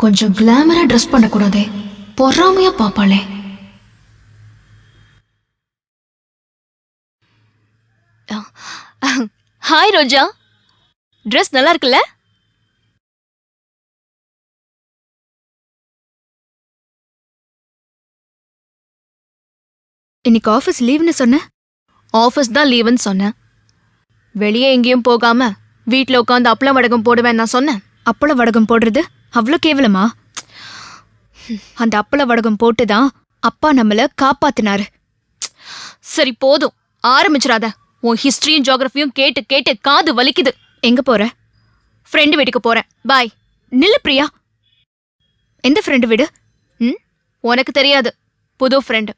கொஞ்சம் கிளாமரா ட்ரெஸ் பண்ணக்கூடாதே, பொறாமையா பாப்பாளே. ஹாய் ரோஜா, ட்ரெஸ் நல்லா இருக்குல்ல? இன்னைக்கு ஆஃபீஸ் லீவ்னு சொன்ன. ஆஃபீஸ் தான் லீவுன்னு சொன்னேன். வெளியே எங்கேயும் போகாம வீட்ல உட்காந்து அப்பளம் வடகம் போடுவேன் நான் சொன்னேன். அப்பள வடகம் போடுறது அவ்வளோ கேவலமா? அந்த அப்பள வடகம் போட்டுதான் அப்பா நம்மள காப்பாத்தினாரு. சரி போதும், ஆரம்பிச்சிடாத. உன் ஹிஸ்டரியும் ஜியோகிராஃபியும் கேட்டு கேட்டு காது வலிக்குது. எங்க போற? ஃப்ரெண்டு வீட்டுக்கு போறேன், பாய். நில்லு பிரியா. எந்த ஃப்ரெண்டு வீடு? ம், உனக்கு தெரியாது, புது ஃப்ரெண்டு.